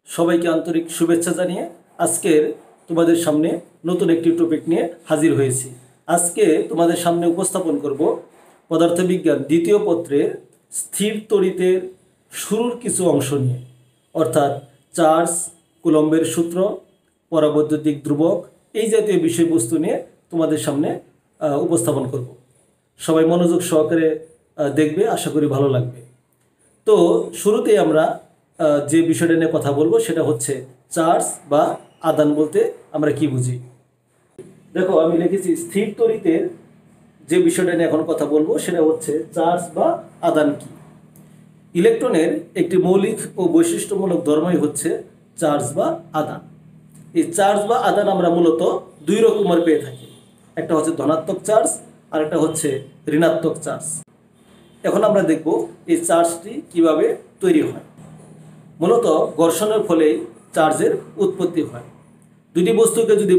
সবাইকে আন্তরিক শুভেচ্ছা জানিয়ে আজকের তোমাদের সামনে নতুন একটি টপিক নিয়ে হাজির হয়েছি। আজকে তোমাদের সামনে উপস্থাপন করব পদার্থবিজ্ঞান দ্বিতীয় পত্রের স্থির তড়িতের শুরুর কিছু অংশ নিয়ে, অর্থাৎ চার্জ, কুলম্বের সূত্র, পরাবৈদ্যুতিক ধ্রুবক, এই জাতীয় বিষয়বস্তু নিয়ে তোমাদের সামনে উপস্থাপন করব। সবাই মনোযোগ সহকারে দেখবে, আশা করি ভালো লাগবে। তো শুরুতেই আমরা যে বিষয়টা নিয়ে কথা বলবো সেটা হচ্ছে চার্জ বা আদান বলতে আমরা কি বুঝি। দেখো, আমি লিখেছি স্থির তড়িতের যে বিষয়টা নিয়ে এখন কথা বলবো সেটা হচ্ছে চার্জ বা আদান কি। ইলেকট্রনের একটি মৌলিক ও বৈশিষ্ট্যমূলক ধর্মই হচ্ছে চার্জ বা আদান। এই চার্জ বা আদান আমরা মূলত দুই রকমের পেয়ে থাকি, একটা হচ্ছে ধনাত্মক চার্জ আর একটা হচ্ছে ঋণাত্মক চার্জ। এখন আমরা দেখব এই চার্জটি কিভাবে তৈরি হয়। মূলত ঘর্ষণের ফলেই চার্জের উৎপত্তি হয়। দুটি বস্তুকে যদি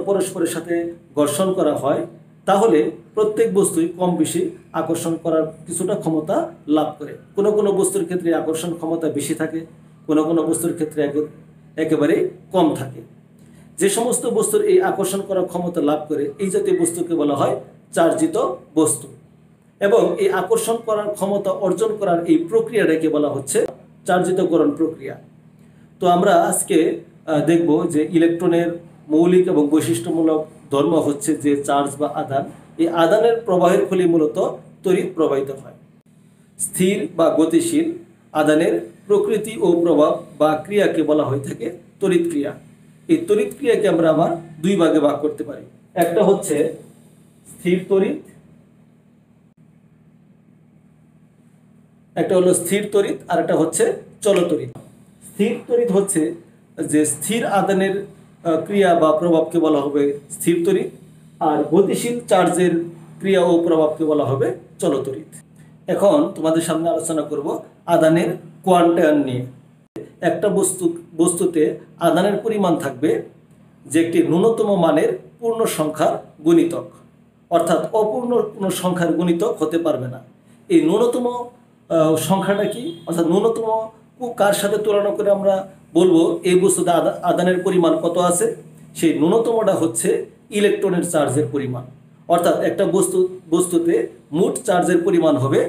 পরস্পরের সাথে ঘর্ষণ করা হয় তাহলে প্রত্যেক বস্তুই কম বেশি আকর্ষণ করার কিছুটা ক্ষমতা লাভ করে। কোনো কোনো বস্তুর ক্ষেত্রে আকর্ষণ ক্ষমতা বেশি থাকে, কোনো কোনো বস্তুর ক্ষেত্রে একেবারে কম থাকে। যে সমস্ত বস্তুর এই আকর্ষণ করার ক্ষমতা লাভ করে এই জাতীয় বস্তুকে বলা হয় চার্জিত বস্তু, এবং এই আকর্ষণ করার ক্ষমতা অর্জন করার এই প্রক্রিয়াটাকে বলা হচ্ছে চার্জিতকরণ প্রক্রিয়া। তো আমরা আজকে দেখব যে ইলেকট্রনের মৌলিক এবং বৈশিষ্ট্যমূলক ধর্ম হচ্ছে যে চার্জ বা আদান। এই আদানের প্রবাহের ফলে মূলত তড়িৎ প্রবাহিত হয়। স্থির বা গতিশীল আদানের প্রকৃতি ও প্রভাব বা ক্রিয়াকে বলা হয়ে থাকে তড়িৎ ক্রিয়া। এই তড়িৎ ক্রিয়াকে আমরা আবার দুই ভাগে ভাগ করতে পারি। একটা হচ্ছে স্থির তড়িৎ, একটা হলো স্থির তড়িৎ আর একটা হচ্ছে চলতড়িৎ। স্থির তড়িৎ হচ্ছে যে স্থির আদানের ক্রিয়া বা প্রভাবকে বলা হবে স্থির তড়িৎ, আর গতিশীল চার্জের ক্রিয়া ও প্রভাবকে বলা হবে চলতড়িৎ। এখন তোমাদের সামনে আলোচনা করব আদানের কোয়ান্টায়ন নিয়ে। একটা বস্তুতে আদানের পরিমাণ থাকবে যে একটি ন্যূনতম মানের পূর্ণ সংখ্যার গুণিতক, অর্থাৎ অপূর্ণ কোনো সংখ্যার গুণিতক হতে পারবে না। এই ন্যূনতম সংখ্যাটা কি, অর্থাৎ ন্যূনতম কার সাথে তুলনা করে আমরা বলবো এই বস্তুতে আদানের পরিমাণ কত আছে, সেই ন্যূনতমটা হচ্ছে ইলেকট্রনের চার্জের পরিমাণ। অর্থাৎ একটা বস্তুতে মোট চার্জের পরিমাণ হবে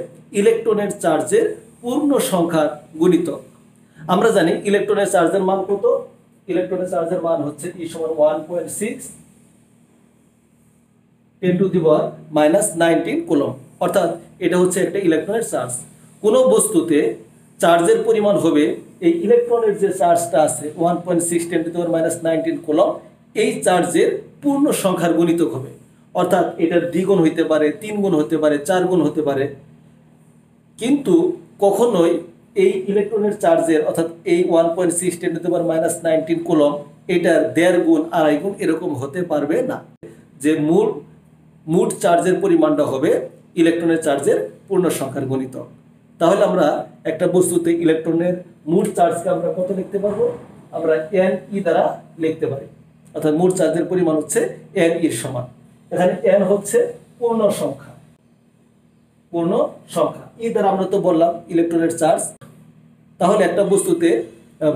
ইলেকট্রনের চার্জের পূর্ণ সংখ্যার গুণিতক। আমরা জানি ইলেকট্রনের চার্জের মান কত। ইলেকট্রনের চার্জের মান হচ্ছে E = 1.6 × 10⁻⁹ কুলম্ব। অর্থাৎ এটা হচ্ছে একটা ইলেকট্রনের চার্জ। কোনো বস্তুতে চার্জের পরিমাণ হবে এই ইলেকট্রনের যে চার্জটা আছে 1.6 × 10⁻⁹ কুলম্ব, এই চার্জের পূর্ণ সংখ্যার গুণিতক হবে। অর্থাৎ এটার দ্বিগুণ হতে পারে, 3 গুণ হতে পারে, 4 গুণ হতে পারে, কিন্তু কখনোই এই ইলেকট্রনের চার্জের অর্থাৎ এই 1.6 × 10⁻⁹ কুলম্ব এটার 1.5 গুণ, 2.5 গুণ এরকম হতে পারবে না। যে মোট চার্জের পরিমাণটা হবে ইলেকট্রনের চার্জের পূর্ণ সংখ্যার গুণিতক। তাহলে আমরা একটা বস্তুতে ইলেকট্রনের মোট চার্জকে আমরা কত লিখতে পারবো? আমরা Ne দ্বারা লিখতে পারি। অর্থাৎ মোট চার্জের পরিমাণ হচ্ছে Ne এর সমান। এখানে n হচ্ছে পূর্ণ সংখ্যা, ই দ্বারা আমরা তো বললাম ইলেকট্রনের চার্জ। তাহলে একটা বস্তুতে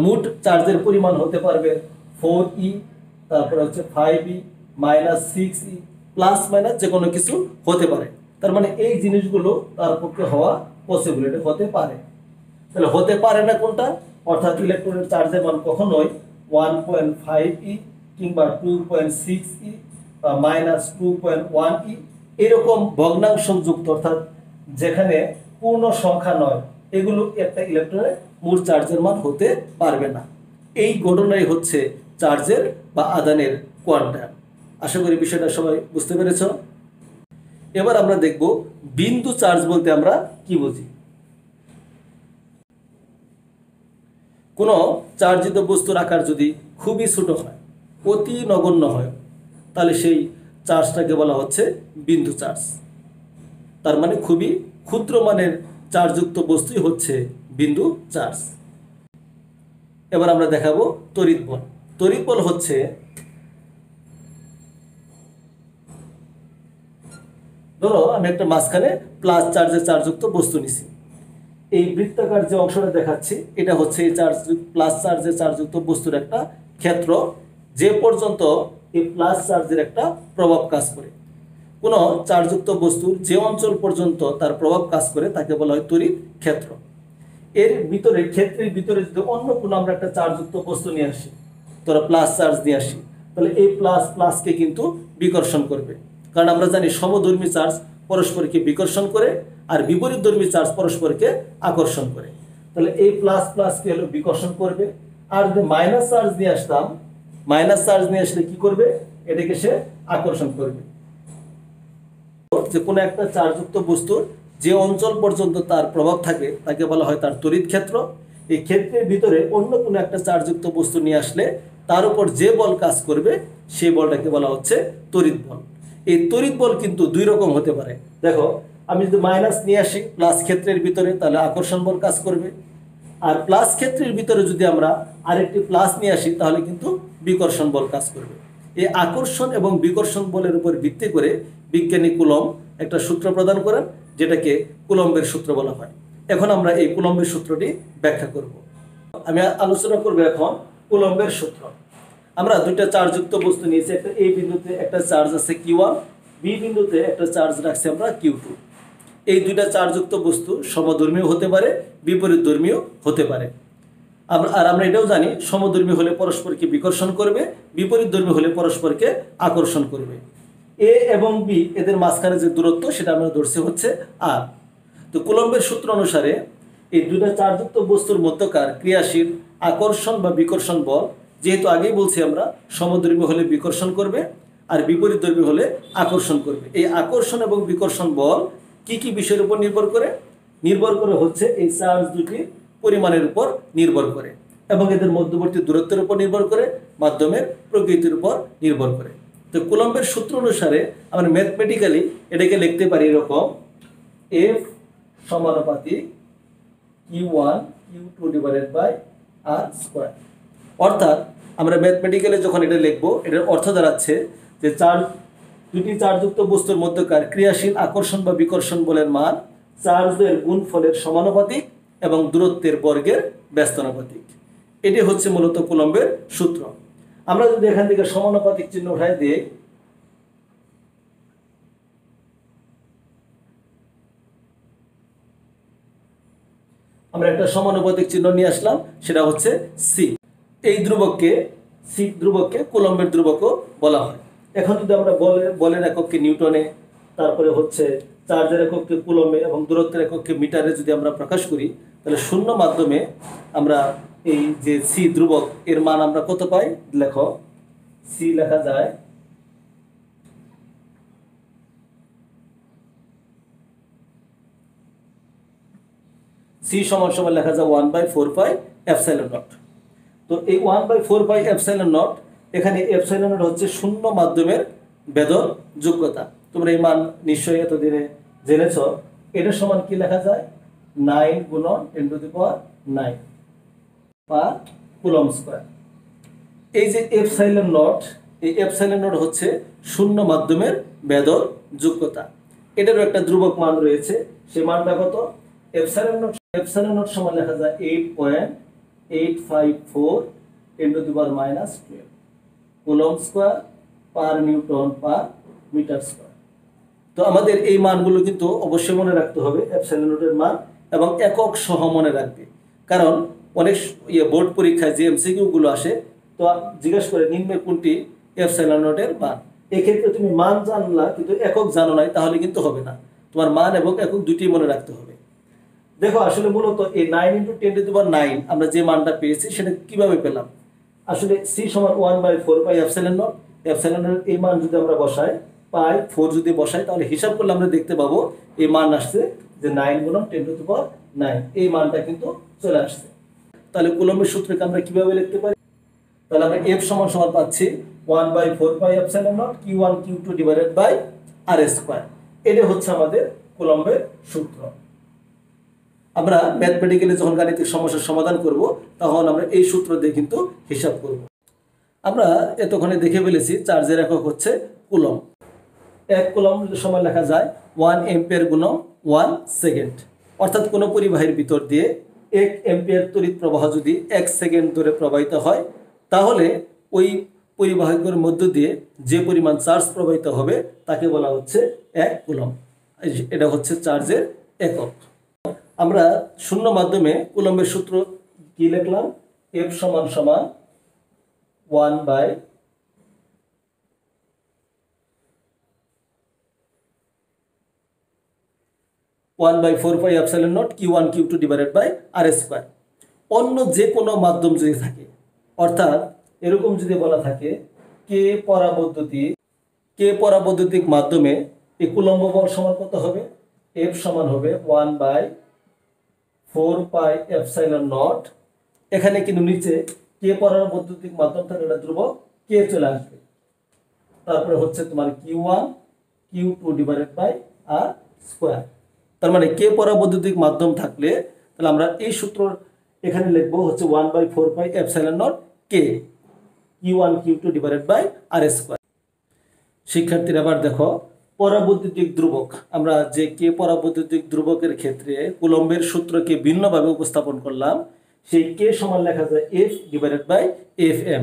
মোট চার্জের পরিমাণ হতে পারবে 4e, তারপরে হচ্ছে 5e, -6e, প্লাস মাইনাস যে কোনো কিছু হতে পারে। তার মানে এই জিনিসগুলো তার পক্ষে হওয়া পসিবিলিটি হতে পারে। তাহলে হতে পারে না কোনটা? অর্থাৎ ইলেকট্রনের চার্জের মান কখনোই 1.5e কিংবা 2.6e বা -2.1e এরকম ভগ্নাংশ যুক্ত, অর্থাৎ যেখানে পূর্ণ সংখ্যা নয়, এগুলো একটা ইলেকট্রনের মোট চার্জের মান হতে পারবে না। এই ঘটনাই হচ্ছে চার্জের বা আদানের কোয়ান্টাম। আশা করি বিষয়টা সবাই বুঝতে পেরেছ। এবার আমরা দেখব বিন্দু চার্জ বলতে আমরা কি বুঝি। কোনো চার্জিত বস্তুর আকার যদি খুবই ছোট হয়, অতি নগণ্য হয়, তাহলে সেই চার্জটাকে বলা হচ্ছে বিন্দু চার্জ। তার মানে খুবই ক্ষুদ্র মানের চার্জযুক্ত বস্তুই হচ্ছে বিন্দু চার্জ। এবার আমরা দেখাবো তড়িৎ বল। তড়িৎ বল হচ্ছে ধরো আমি একটা মাঝখানে প্লাস চার্জের চার্জযুক্ত বস্তু নিছি, এই বৃত্তাকার যে অংশটা দেখাচ্ছি এটা হচ্ছে এই চার্জ প্লাস চার্জের চার্জযুক্ত বস্তুর একটা ক্ষেত্র, যে পর্যন্ত এই প্লাস চার্জের একটা প্রভাব কাজ করে। কোনো চার্জযুক্ত বস্তুর যে অঞ্চল পর্যন্ত তার প্রভাব কাজ করে তাকে বলা হয় তড়িৎ ক্ষেত্র। এর ভিতরে ক্ষেত্রের ভিতরে যদি অন্য কোনো আমরা একটা চার্জযুক্ত বস্তু নিয়ে আসি, তোরা প্লাস চার্জ নিয়ে আসি, তাহলে এই প্লাস প্লাসকে কিন্তু বিকর্ষণ করবে, কারণ আমরা জানি সমধর্মী চার্জ পরস্পরকে বিকর্ষণ করে আর বিপরীতধর্মী চার্জ পরস্পরকে আকর্ষণ করে। তাহলে এই প্লাস প্লাসকে হলো বিকর্ষণ করবে। আর যদি মাইনাস চার্জ নিয়ে আসতাম, মাইনাস চার্জ নিয়ে আসলে কি করবে, এটাকে সে আকর্ষণ করবে। যে কোনো একটা চার্জযুক্ত বস্তুর যে অঞ্চল পর্যন্ত তার প্রভাব থাকে তাকে বলা হয় তার তড়িৎ ক্ষেত্র। এই ক্ষেত্রের ভিতরে অন্য কোনো একটা চার্জযুক্ত বস্তু নিয়ে আসলে তার উপর যে বল কাজ করবে সেই বলটাকে বলা হচ্ছে তড়িৎ বল। এই তড়িৎ বল কিন্তু দুই রকম হতে পারে। দেখো, আমি যদি মাইনাস নিয়ে আসি প্লাস ক্ষেত্রের ভিতরে তাহলে আকর্ষণ বল কাজ করবে, আর প্লাস ক্ষেত্রের ভিতরে যদি আমরা আরেকটি প্লাস নিয়ে আসি তাহলে কিন্তু বিকর্ষণ বল কাজ করবে। এই আকর্ষণ এবং বিকর্ষণ বলের উপর ভিত্তি করে বিজ্ঞানী কুলম্ব একটা সূত্র প্রদান করেন, যেটাকে কুলম্বের সূত্র বলা হয়। এখন আমরা এই কুলম্বের সূত্রটি ব্যাখ্যা করব। আমি আলোচনা করব এখন কুলম্বের সূত্র। আমরা দুইটা চার্জযুক্ত বস্তু নিয়েছি, একটা এই বিন্দুতে একটা চার্জ আছে Q1, বি বিন্দুতে একটা চার্জ রাখছি আমরা Q2। এই দুইটা চার্জযুক্ত বস্তু সমধর্মীয় হতে পারে, বিপরীতধর্মীয় হতে পারে। আর আমরা এটাও জানি সমধর্মী হলে পরস্পরকে বিকর্ষণ করবে, বিপরীতধর্মী হলে পরস্পরকে আকর্ষণ করবে। এ এবং বি এদের মাঝখানে যে দূরত্ব সেটা আমরা ধরছি হচ্ছে আর। তো কুলম্বের সূত্র অনুসারে এই দুইটা চার্জযুক্ত বস্তুর মধ্যকার ক্রিয়াশীল আকর্ষণ বা বিকর্ষণ বল, যেহেতু আগেই বলছি আমরা সমধর্মী হলে বিকর্ষণ করবে আর বিপরীতধর্মী হলে আকর্ষণ করবে। এই আকর্ষণ এবং বিকর্ষণ বল কি কি বিষয়ের উপর নির্ভর করে? নির্ভর করে হচ্ছে এই চার্জ দুটির পরিমাণের উপর নির্ভর করে এবং এদের মধ্যবর্তী দূরত্বের উপর নির্ভর করে, মাধ্যমের প্রকৃতির উপর নির্ভর করে। তো কুলম্বের সূত্র অনুসারে আমরা ম্যাথমেটিক্যালি এটাকে লিখতে পারি এরকম, F সমানুপাতিক Q1 Q2 divided by R square. অর্থাৎ আমরা ম্যাথমেটিক্যালি যখন এটা লিখবো, এটার অর্থ দাঁড়াচ্ছে যে দুটি চার্জযুক্ত বস্তুর মধ্যকার ক্রিয়াশীল আকর্ষণ বা বিকর্ষণ বলের মান চার্জের গুণফলের সমানুপাতিক এবং দূরত্বের বর্গের ব্যস্তানুপাতিক। এটি হচ্ছে মূলত কুলম্বের সূত্র। আমরা যদি এখান থেকে সমানুপাতিক চিহ্ন উঠাই দিই, আমরা একটা সমানুপাতিক চিহ্ন নিয়ে আসলাম, সেটা হচ্ছে সি। এই ধ্রুবককে সি ধ্রুবককে কুলম্বের ধ্রুবকও বলা হয়। এখন যদি আমরা বলের একককে নিউটনে, তারপরে হচ্ছে চার্জের একককে কুলম্বে এবং দূরত্বের একককে মিটারে যদি আমরা প্রকাশ করি, তাহলে শূন্য মাধ্যমে আমরা এই যে সি ধ্রুবক এর মান আমরা কত পাই? লেখো, সি লেখা যায় সি সমান সমান লেখা যায় 1/4 এপসাইলন নট। তো এই 1/4 এপসাইলন নট, এখানে এপসাইলন নট হচ্ছে শূন্য মাধ্যমের বেধন যোগ্যতা। তোমরা এই মান নিশ্চয়ই এতদিনে জেনেছ। এটা সমান কি লেখা যায়? 9 গুণন 10⁹ পার কুলম্ব স্কয়ার। এই যে এপসাইলন নট, এই এপসাইলন নট হচ্ছে শূন্য মাধ্যমের বেধন যোগ্যতা। এটারও একটা ধ্রুবক মান রয়েছে, সে মানটা কত? এপসাইলন নট সমান লেখা যায় 8.854 10⁻⁻12 coulomb square per newton per metre square. তো আমাদের এই মানগুলো কিন্তু অবশ্যই মনে রাখতে হবে, এপসাইলন নটের মান, এবং একক সহ মনে রাখবে। কারণ অনেক বোর্ড পরীক্ষায় যে এমসিকিউ গুলো আসে, তো জিজ্ঞেস করে নিম্নে কোনটি এপসাইলন নটের মান। এক্ষেত্রে তুমি মান জানলা কিন্তু একক জানো নাই, তাহলে কিন্তু হবে না। তোমার মান এবং একক দুটি মনে রাখতে হবে। দেখো, আসলে মূলত এই 9 × 10⁹ আমরা যে মানটা পেয়েছি সেটা কিভাবে পেলাম? আসলে সি সমান 1/4 এপসাইলন নট। এপসাইলন নট এই মান যদি আমরা বসাই, পাই 4 যদি বসাই, তাহলে হিসাব করলে আমরা দেখতে পাবো এই মান আসছে যে 9 × 10⁹, এই মানটা কিন্তু চলে আসছে। তাহলে কুলম্বের সূত্রকে আমরা কিভাবে লিখতে পারি? তাহলে আমরা F সমান সমান পাচ্ছি 1/4 epsilon naught Q1 Q2 divided by R square. এটা হচ্ছে আমাদের কুলম্বের সূত্র। আমরা ম্যাথমেটিক্যালি যখন গাণিতিক সমস্যার সমাধান করব, তখন আমরা এই সূত্র দিয়ে কিন্তু হিসাব করব। আমরা এতক্ষণে দেখে ফেলেছি চার্জের একক হচ্ছে কুলম্ব। 1 কুলম্ব সমান লেখা যায় 1 এম্পিয়ার গুণন 1 সেকেন্ড। অর্থাৎ কোনো পরিবাহীর ভিতর দিয়ে 1 অ্যাম্পিয়ার তড়িৎ প্রবাহ যদি 1 সেকেন্ড ধরে প্রবাহিত হয়, তাহলে ওই পরিবাহকের মধ্য দিয়ে যে পরিমাণ চার্জ প্রবাহিত হবে তাকে বলা হচ্ছে 1 কুলম্ব। এটা হচ্ছে চার্জের একক। আমরা শূন্য মাধ্যমে কুলম্বের সূত্র কি লিখলাম? F সমান সমান 1/4 pi epsilon naught Q1 Q2 divided by R square. অন্য যে কোনো মাধ্যম যদি থাকে, অর্থাৎ এরকম যদি বলা থাকে কে পরাবৈদ্যুতিক মাধ্যমে এই কুলম্ব বল সমান কত হবে? F সমান হবে 1/4 পাই এপসাইলন নট। এখানে কিন্তু নিচে কে পরাবৈদ্যুতিক মাধ্যম থাকে, এটা ধ্রুবক কে চলে আসবে। তারপরে হচ্ছে তোমার Q1 Q2 divided by R square. তার মানে কে পরাবৈদ্যুতিক মাধ্যম থাকলে তাহলে আমরা এই সূত্র এখানে লিখবো হচ্ছে 1/4 পাই এপসাইলন নট কে Q1 Q2 divided by R square. শিক্ষার্থীরা এবার দেখো পরাবৈদ্যুতিক ধ্রুবক, আমরা যে কে পরাবৈদ্যুতিক ধ্রুবকের ক্ষেত্রে কুলম্বের সূত্রকে ভিন্নভাবে উপস্থাপন করলাম, সেই কে সমান লেখা যায় F divided by Fm।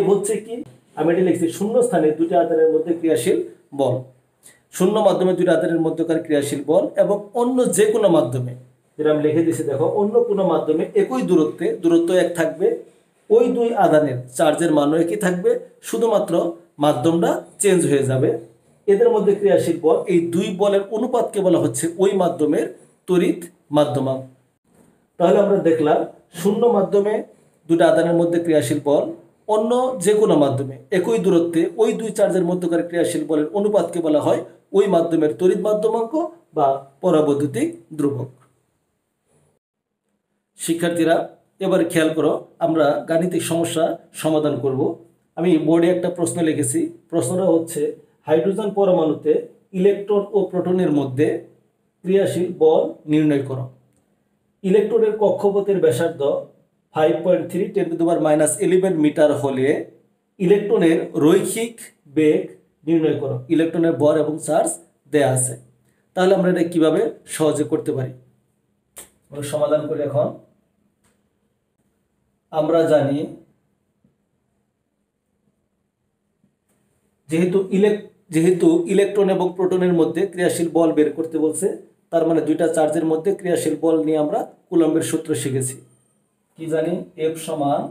F হচ্ছে কি, আমি এটা লিখছি শূন্য স্থানে দুটি আধানের মধ্যে ক্রিয়াশীল বল, শূন্য মাধ্যমে দুটি আধানের মধ্যকার ক্রিয়াশীল বল, এবং অন্য যে কোনো মাধ্যমে, যেটা আমি লিখে দিয়েছি দেখো, অন্য কোনো মাধ্যমে একই দূরত্ব 1 থাকবে, ওই দুই আধানের চার্জের মানও একই থাকবে, শুধুমাত্র মাধ্যমটা চেঞ্জ হয়ে যাবে। এদের মধ্যে ক্রিয়াশীল বল, এই দুই বলের অনুপাতকে বলা হচ্ছে ওই মাধ্যমের তড়িৎ মাধ্যমাঙ্ক। তাহলে আমরা দেখলাম শূন্য মাধ্যমে দুটো আধানের মধ্যে ক্রিয়াশীল বল, অন্য যে কোনো মাধ্যমে একই দূরত্বে ওই দুই চার্জের মধ্যকার ক্রিয়াশীল বলের অনুপাতকে বলা হয় ওই মাধ্যমের তড়িৎ মাধ্যমাঙ্ক বা পরাবৈদ্যুতিক ধ্রুবক। শিক্ষার্থীরা এবার খেয়াল করো, আমরা গাণিতিক সমস্যা সমাধান করব। আমি বোর্ডে একটা প্রশ্ন লিখেছি। প্রশ্নটা হচ্ছে হাইড্রোজেন পরমাণুতে ইলেকট্রন ও প্রোটনের মধ্যে ক্রিয়াশীল বল নির্ণয় করো। ইলেকট্রনের কক্ষপথের ব্যাসার্ধ 5.3 × 10⁻11 মিটার হলে ইলেকট্রনের রৈখিক বেগ নির্ণয় করো। ইলেকট্রনের ভর এবং চার্জ দেয়া আছে। তাহলে আমরা এটা কিভাবে সহজে করতে পারি? সমাধান করি। এখন আমরা জানি যেহেতু ইলেকট্রন এবং প্রোটনের মধ্যে ক্রিয়াশীল বল বের করতে বলছে, তার মানে দুইটা চার্জের মধ্যে ক্রিয়াশীল বল নিয়ে আমরা কুলম্বের সূত্র শিখেছি। কি জানি? F সমান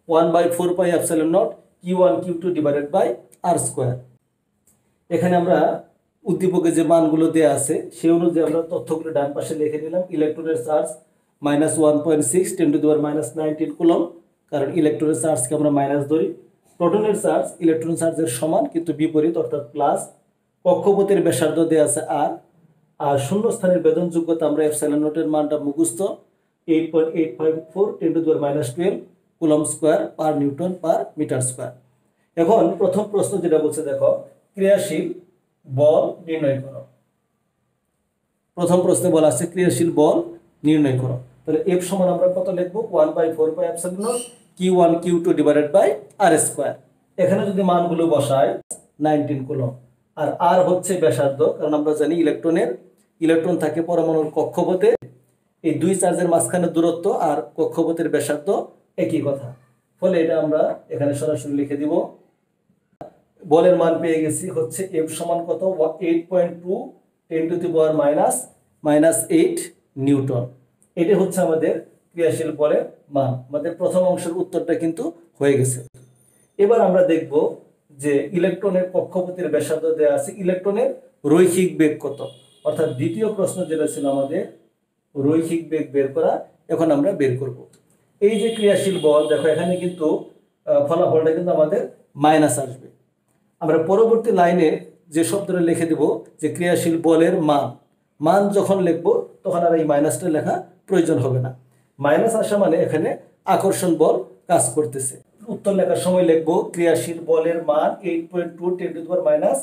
1/4 pi epsilon naught Q1 Q2 divided by R square. এখানে আমরা উদ্দীপকে যে মানগুলো দেয়া আছে সেই অনুযায়ী আমরা তথ্যগুলো ডান পাশে লিখে নিলাম। ইলেকট্রনের চার্জ -1.6 × 10⁻19 কুলম্ব, কারণ ইলেকট্রনের চার্জকে আমরা মাইনাস ধরি। প্রোটনের চার্জ ইলেকট্রন চার্জের সমান কিন্তু বিপরীত, অর্থাৎ প্লাস। কক্ষপথের ব্যাসার্ধ দেয়া আছে আর শূন্য স্থানের বেদন যোগ্যতা আমরা এপসাইলন নটের মানটা মুখস্থ, 8.854 × 10⁻12 coulomb square per newton per metre square. এখন প্রথম প্রশ্ন যেটা বলছে দেখো, ক্রিয়াশীল বল নির্ণয় করো। প্রথম প্রশ্নে বলা আছে ক্রিয়াশীল বল নির্ণয় করো। তাহলে F সমান আমরা কত লিখবো? 1/4 pi epsilon naught Q1 Q2 divided by R square. এখানে যদি মানগুলো বসাই 19 কুলম্ব, আর R হচ্ছে ব্যাসার্ধ, কারণ আমরা জানি ইলেকট্রন থাকে পরমাণুর কক্ষপথে, এই দুই চার্জের মাঝখানে দূরত্ব আর কক্ষপথের ব্যাসার্ধ একই কথা, ফলে এটা আমরা এখানে সরাসরি লিখে দিব। বলের মান পেয়ে গেছি হচ্ছে F সমান কত? 8.2 × 10⁻⁻8 নিউটন। এটা হচ্ছে আমাদের ক্রিয়াশীল বলের মান। আমাদের প্রথম অংশের উত্তরটা কিন্তু হয়ে গেছে। এবার আমরা দেখব যে ইলেকট্রনের কক্ষপথের ব্যাসার্ধ দেওয়া আছে, ইলেকট্রনের রৈখিক বেগ কত, অর্থাৎ দ্বিতীয় প্রশ্ন যেটা ছিল আমাদের রৈখিক বেগ বের করা, এখন আমরা বের করব। এই যে ক্রিয়াশীল বল, দেখো এখানে কিন্তু ফলাফলটা কিন্তু আমাদের মাইনাস আসবে। আমরা পরবর্তী লাইনে যে শব্দটা লিখে দেব যে ক্রিয়াশীল বলের মান যখন লিখবো তখন আর এই মাইনাসটা লেখা প্রয়োজন হবে না। মাইনাস আসা মানে এখানে আকর্ষণ বল কাজ করতেছে। উত্তর লেখার সময় লিখবো ক্রিয়াশীল বলের মান 8.2 × 10⁻8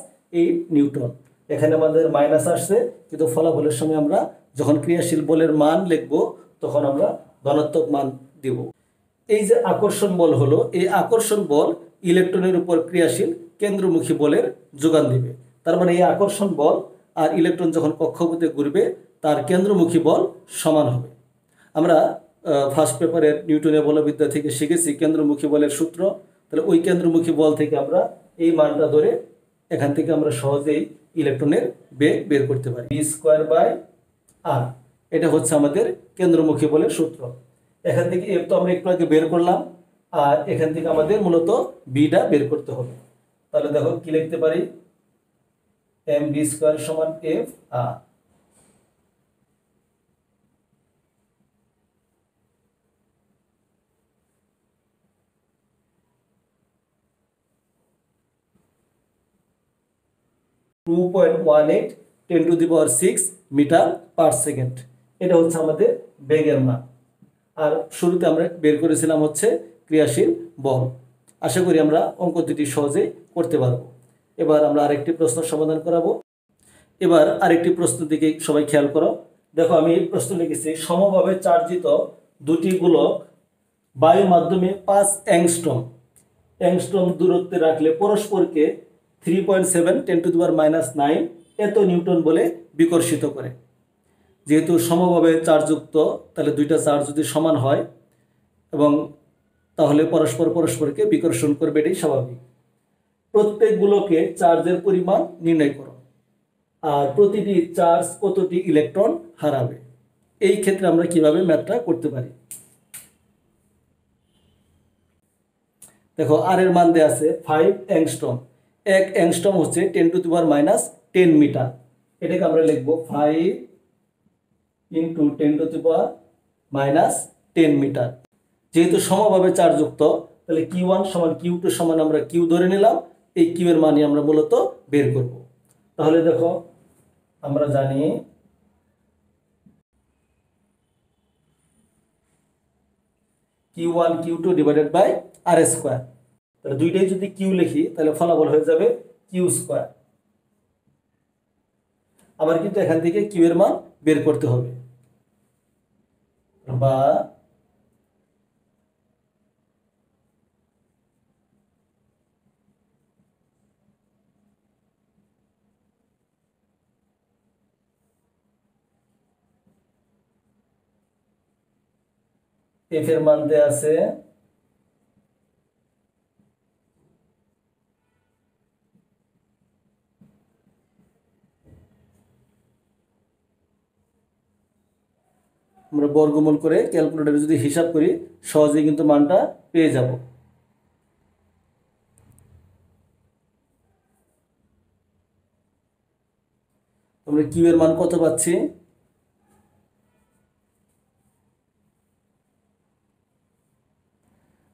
নিউটন। এখানে আমাদের মাইনাস আসছে, কিন্তু ফলাফলের সময় আমরা যখন ক্রিয়াশীল বলের মান লিখবো তখন আমরা ধনাত্মক মান দিব। এই যে আকর্ষণ বল হলো, এই আকর্ষণ বল ইলেকট্রনের উপর ক্রিয়াশীল কেন্দ্রমুখী বলের যোগান দিবে। তার মানে এই আকর্ষণ বল আর ইলেকট্রন যখন কক্ষপথে ঘুরবে তার কেন্দ্রমুখী বল সমান হবে। আমরা ফার্স্ট পেপারের নিউটনের বলবিদ্যা থেকে শিখেছি কেন্দ্রমুখী বলের সূত্র। তাহলে ওই কেন্দ্রমুখী বল থেকে আমরা এই মানটা ধরে এখান থেকে আমরা সহজেই ইলেকট্রনের বেগ বের করতে পারি। v²/r এটা হচ্ছে আমাদের কেন্দ্রমুখী বলের সূত্র। এখান থেকে এফ তো আমরা একটু আগে বের করলাম, আর এখান থেকে আমাদের মূলত বিটা বের করতে হবে। তাহলে দেখো কি লিখতে পারি, mv² = f/r। 2.18 10⁶ metre per second, এটা হচ্ছে আমাদের বেগের মান। আর শুরুতে আমরা বের করেছিলাম হচ্ছে ক্রিয়াশীল বল। আশা করি আমরা অঙ্ক দুটি সহজেই করতে পারবো। এবার আমরা আরেকটি প্রশ্ন সমাধান করাবো। এবার আরেকটি প্রশ্ন দিকে সবাই খেয়াল করো। দেখো আমি এই প্রশ্ন লিখেছি, সমভাবে চার্জিত দুটি গোলক বায়ু মাধ্যমে 5 অ্যাংস্ট্রম দূরত্বে রাখলে পরস্পরকে 3.7 10⁻⁹ এত নিউটন বলে বিকর্ষিত করে। যেহেতু সমভাবে চার্জযুক্ত, তাহলে দুইটা চার্জ যদি সমান হয় এবং তাহলে পরস্পরকে বিকর্ষণ করবে, এটাই স্বাভাবিক। প্রত্যেক গোলকে চার্জের পরিমাণ নির্ণয় করো, আর প্রতিটি চার্জ কতটি ইলেকট্রন হারাবে। এই ক্ষেত্রে আমরা কিভাবে ম্যাথটা করতে পারি। দেখো আর এর মান দেয়া আছে 5 অ্যাংস্ট্রম। 1 অ্যাংস্ট্রম হচ্ছে 10⁻10 মিটার। এটাকে আমরা লিখব 5 × 10⁻10 মিটার। যেহেতু সমভাবে চার্জযুক্ত, তাহলে Q1 = Q2 = আমরা Q ধরে নিলাম। এই Q এর মানই আমরা মূলত বের করব। তাহলে দেখো আমরা জানি Q1 Q2 / r²। তাহলে দুইটাই যদি Q লিখি তাহলে ফলাফল হয়ে যাবে Q²। আবার কিন্তু এখান থেকে Q এর মান বের করতে হবে, বা এফ এর মান দেয়া আছে আমরা বর্গমূল করে ক্যালকুলেটরে যদি হিসাব করি সহজেই কিন্তু মানটা পেয়ে যাব। আমরা কিউ এর মান কত পাচ্ছি,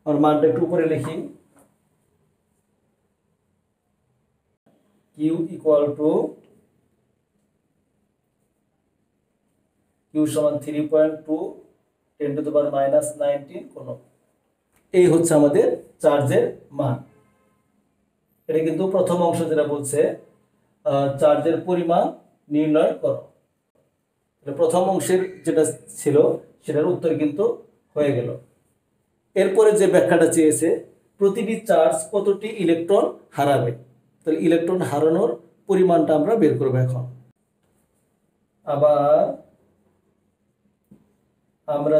আমরা মানটা একটু উপরে লিখি। কিউ সমান 3.2 10⁻⁹ কোণ। এই হচ্ছে আমাদের চার্জের মান। এটা কিন্তু প্রথম অংশ যেটা বলছে চার্জের পরিমাণ নির্ণয় করো। প্রথম অংশের যেটা ছিল সেটার উত্তর কিন্তু হয়ে গেল। এরপরে যে ব্যাখ্যাটা চেয়েছে, প্রতিটি চার্জ কতটি ইলেকট্রন হারাবে। তাহলে ইলেকট্রন হারানোর পরিমাণটা আমরা বের করব এখন। আবার আমরা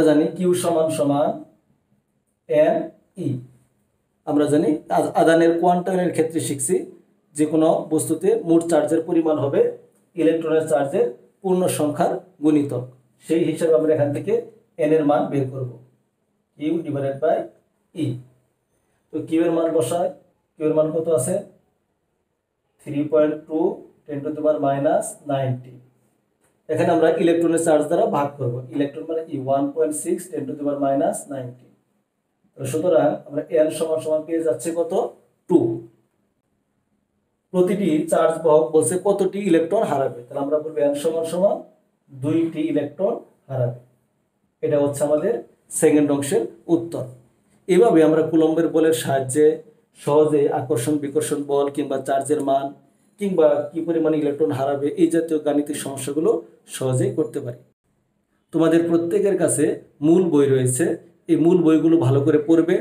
জানি কিউ সমান এন ই। আমরা জানি আধানের কোয়ান্টামের ক্ষেত্রে শিখছি, যে কোনো বস্তুতে মোট চার্জের পরিমাণ হবে ইলেকট্রনের চার্জের পূর্ণ সংখ্যার গুণিতক। সেই হিসাবে আমরা এখান থেকে এন এর মান বের করব, Q/E। তো কিউ এর মান বসায়, কিউ এর মান কত আছে 3.2 10⁻⁹। এখানে আমরা ইলেকট্রনের চার্জ দ্বারা ভাগ করব। ইলেকট্রন মানে E 1.6 10⁻⁹। সুতরাং আমরা n সমান পেয়ে যাচ্ছে কত 2। প্রতিটি চার্জ বাহক বলছে কতটি ইলেকট্রন হারাবে, তাহলে আমরা বলবো n সমান 2টি ইলেকট্রন হারাবে। এটা হচ্ছে আমাদের সেকেন্ড অংশের উত্তর। এভাবে আমরা কুলম্বের বলের সাহায্যে সহজে আকর্ষণ বিকর্ষণ বল কিংবা চার্জের মান কিংবা কি পরিমাণ ইলেকট্রন হারাবে, এই জাতীয় গাণিতিক সমস্যাগুলো সহজেই করতে পারি। তোমাদের প্রত্যেকের কাছে মূল বই রয়েছে, এই মূল বইগুলো ভালো করে পড়বে,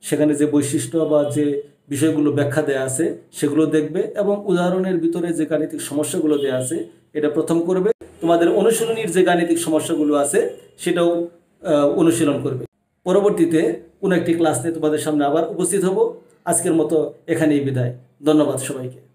সেখানে যে বৈশিষ্ট্য বা যে বিষয়গুলো ব্যাখ্যা দেওয়া আছে সেগুলো দেখবে এবং উদাহরণের ভিতরে যে গাণিতিক সমস্যাগুলো দেওয়া আছে এটা প্রথম করবে। তোমাদের অনুশীলনীর যে গাণিতিক সমস্যাগুলো আছে সেটাও অনুশীলন করবে। পরবর্তীতে কোনো একটি ক্লাস নিয়ে তোমাদের সামনে আবার উপস্থিত হব। আজকের মতো এখানেই বিদায়। ধন্যবাদ সবাইকে।